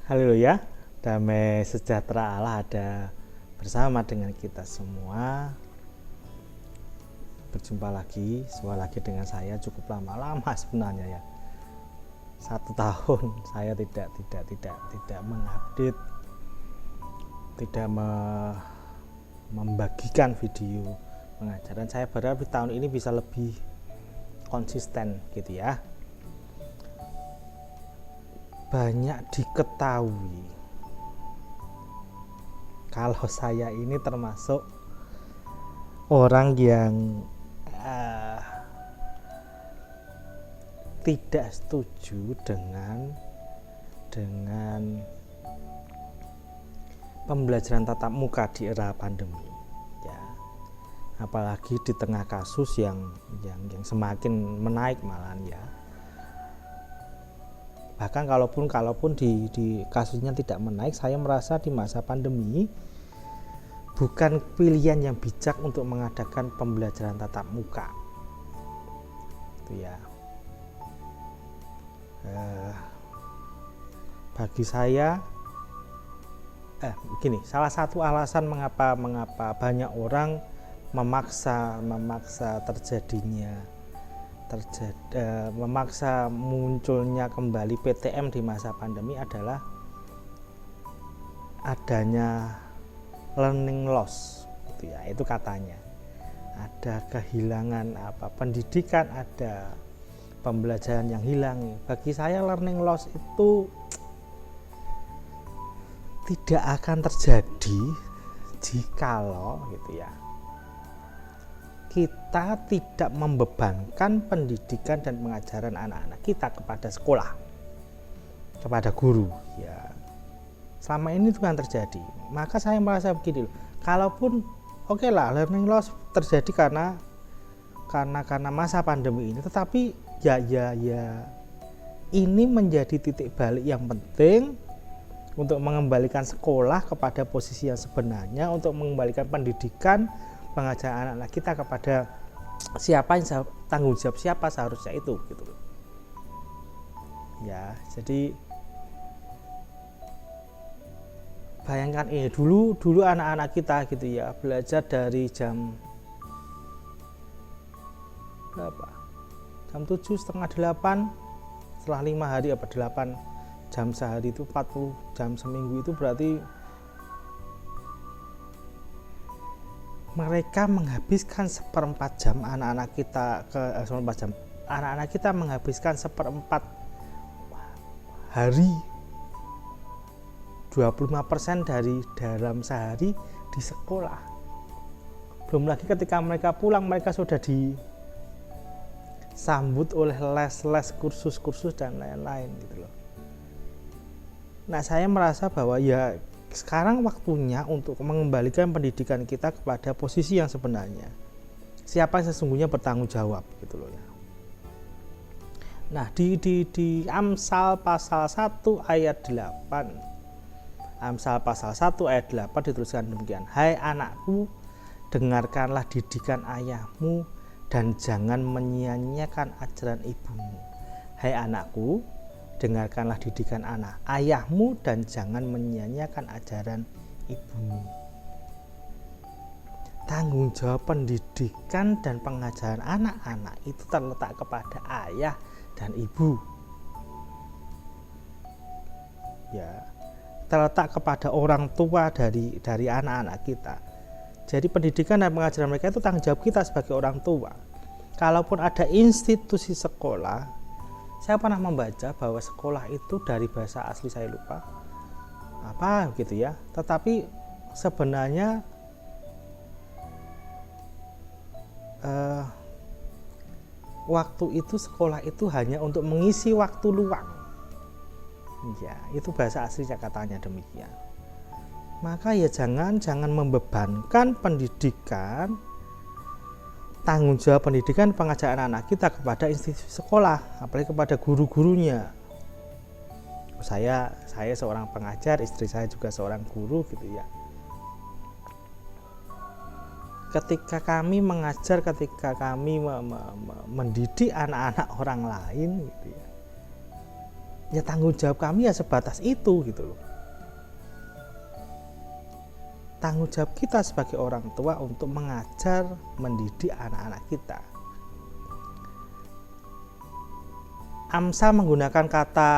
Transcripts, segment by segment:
Haleluya, damai sejahtera Allah ada bersama dengan kita semua. Berjumpa lagi dengan saya. Cukup lama sebenarnya ya. 1 tahun saya tidak mengupdate, tidak membagikan video pengajaran. Saya berharap di tahun ini bisa lebih konsisten gitu ya. Banyak diketahui kalau saya ini termasuk orang yang tidak setuju dengan pembelajaran tatap muka di era pandemi ya, apalagi di tengah kasus yang semakin menaik malahan ya. Bahkan kalaupun di kasusnya tidak menaik, saya merasa di masa pandemi bukan pilihan yang bijak untuk mengadakan pembelajaran tatap muka itu ya. Bagi saya begini, salah satu alasan mengapa banyak orang memaksa memaksa munculnya kembali PTM di masa pandemi adalah adanya learning loss gitu ya. Itu katanya ada kehilangan pendidikan, ada pembelajaran yang hilang. Bagi saya learning loss itu tidak akan terjadi jikalau gitu ya, kita tidak membebankan pendidikan dan pengajaran anak-anak kita kepada sekolah, kepada guru ya. Selama ini itu kan terjadi. Maka saya merasa begini loh, kalaupun oke lah learning loss terjadi karena masa pandemi ini, tetapi ya ini menjadi titik balik yang penting untuk mengembalikan sekolah kepada posisi yang sebenarnya, untuk mengembalikan pendidikan pengajaran anak-anak kita kepada siapa yang tanggung jawab siapa seharusnya itu gitu loh ya. Jadi bayangkan ini dulu anak-anak kita gitu ya, belajar dari jam berapa, jam 7, setengah 8, setelah 5 hari 8 jam sehari, itu 40 jam seminggu. Itu berarti mereka menghabiskan 1/4 jam anak-anak kita anak-anak kita menghabiskan 1/4 hari, 25% dari dalam sehari di sekolah. Belum lagi ketika mereka pulang, mereka sudah disambut oleh les-les, kursus-kursus dan lain-lain gitu loh. Nah, saya merasa bahwa ya sekarang waktunya untuk mengembalikan pendidikan kita kepada posisi yang sebenarnya. Siapa yang sesungguhnya bertanggung jawab gitu loh ya. Nah, di Amsal pasal 1 ayat 8. Amsal pasal 1 ayat 8 dituliskan demikian. Hai anakku, dengarkanlah didikan ayahmu dan jangan menyia-nyiakan ajaran ibumu. Hai anakku, dengarkanlah didikan ayahmu dan jangan menyia-nyiakan ajaran ibumu. Tanggung jawab pendidikan dan pengajaran anak-anak itu terletak kepada ayah dan ibu. Ya, terletak kepada orang tua dari anak-anak kita. Jadi pendidikan dan pengajaran mereka itu tanggung jawab kita sebagai orang tua. Kalaupun ada institusi sekolah, saya pernah membaca bahwa sekolah itu dari bahasa asli saya lupa apa gitu ya, tetapi sebenarnya waktu itu sekolah itu hanya untuk mengisi waktu luang ya, itu bahasa aslinya katanya demikian. Maka ya jangan membebankan pendidikan, tanggung jawab pendidikan pengajaran anak kita kepada institusi sekolah, apalagi kepada guru-gurunya. Saya seorang pengajar, istri saya juga seorang guru gitu ya. Ketika kami mengajar, ketika kami mendidik anak-anak orang lain gitu ya, Ya tanggung jawab kami ya sebatas itu gitu loh. Tanggung jawab kita sebagai orang tua untuk mengajar, mendidik anak-anak kita. Amsal menggunakan kata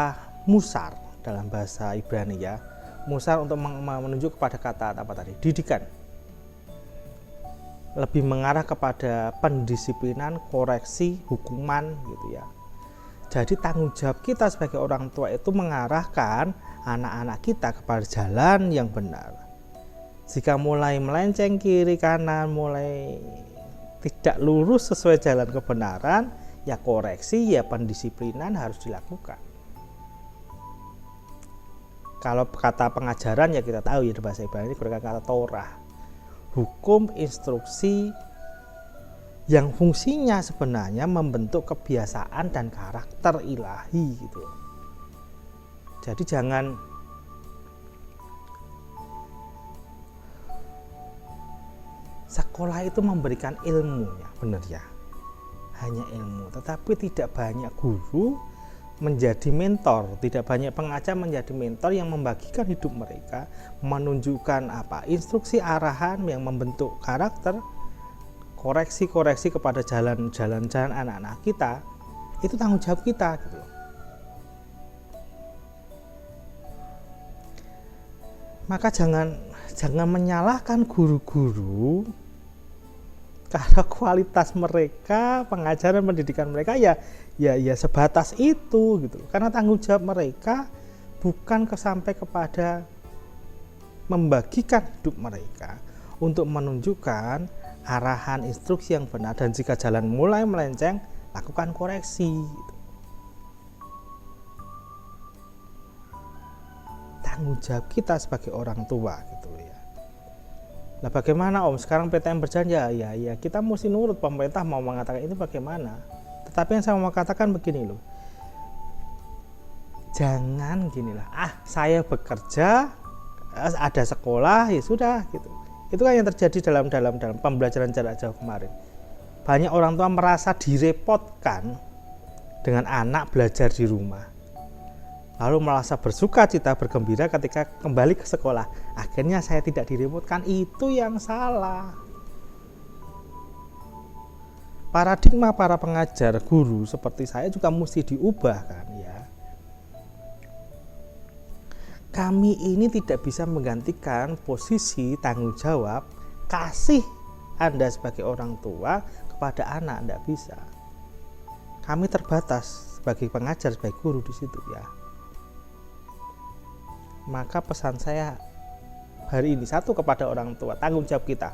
musar dalam bahasa Ibrani ya. Musar untuk menunjuk kepada kata apa tadi? Didikan. Lebih mengarah kepada pendisiplinan, koreksi, hukuman gitu ya. Jadi tanggung jawab kita sebagai orang tua itu mengarahkan anak-anak kita kepada jalan yang benar. Jika mulai melenceng kiri kanan, mulai tidak lurus sesuai jalan kebenaran, ya koreksi, ya pendisiplinan harus dilakukan. Kalau kata pengajaran ya kita tahu ya di bahasa Ibrani digunakan kata Torah. Hukum, instruksi yang fungsinya sebenarnya membentuk kebiasaan dan karakter ilahi gitu. Jadi jangan sekolah itu memberikan ilmu ya, benar ya, hanya ilmu, tetapi tidak banyak guru menjadi mentor, tidak banyak pengajar menjadi mentor yang membagikan hidup mereka, menunjukkan instruksi arahan yang membentuk karakter, koreksi-koreksi kepada jalan-jalan anak-anak kita. Itu tanggung jawab kita gitu. Maka jangan menyalahkan guru-guru karena kualitas mereka, pengajaran pendidikan mereka ya sebatas itu gitu. Karena tanggung jawab mereka bukan sampai kepada membagikan hidup mereka untuk menunjukkan arahan instruksi yang benar, dan jika jalan mulai melenceng lakukan koreksi gitu. Tanggung jawab kita sebagai orang tua gitu ya. Nah bagaimana Om, sekarang PTM berjalan ya kita mesti nurut, pemerintah mau mengatakan ini bagaimana. Tetapi yang saya mau katakan begini loh, jangan ginilah, saya bekerja, ada sekolah ya sudah gitu. Itu kan yang terjadi dalam pembelajaran jarak jauh kemarin. Banyak orang tua merasa direpotkan dengan anak belajar di rumah, lalu merasa bersuka cita, bergembira ketika kembali ke sekolah. Akhirnya saya tidak direpotkan. Itu yang salah. Paradigma para pengajar, guru seperti saya juga mesti diubah kan ya. Kami ini tidak bisa menggantikan posisi tanggung jawab kasih Anda sebagai orang tua kepada anak, tidak bisa. Kami terbatas sebagai pengajar, sebagai guru di situ ya. Maka pesan saya hari ini satu kepada orang tua, tanggung jawab kita,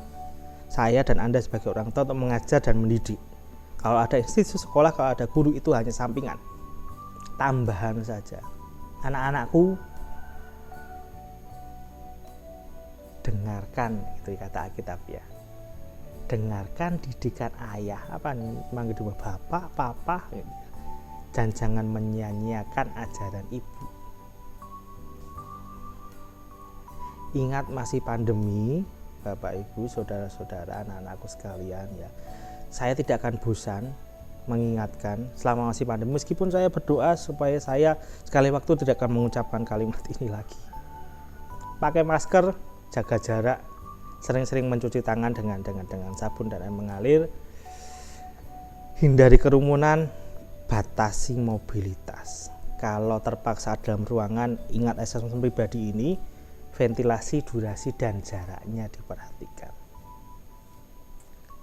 saya dan Anda sebagai orang tua untuk mengajar dan mendidik. Kalau ada institusi sekolah, kalau ada guru itu hanya sampingan, tambahan saja. Anak-anakku, dengarkan, itu kata Alkitab ya. Dengarkan didikan ayah, manggil bapak, papa, dan jangan menyia-nyiakan ajaran ibu. Ingat masih pandemi, Bapak Ibu, saudara-saudara, anak-anakku sekalian ya. Saya tidak akan bosan mengingatkan selama masih pandemi, meskipun saya berdoa supaya saya sekali waktu tidak akan mengucapkan kalimat ini lagi. Pakai masker, jaga jarak, sering-sering mencuci tangan dengan sabun dan air mengalir, hindari kerumunan, batasi mobilitas. Kalau terpaksa dalam ruangan, ingat asesmen pribadi ini, ventilasi, durasi, dan jaraknya diperhatikan.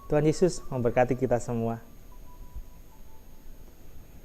Tuhan Yesus memberkati kita semua.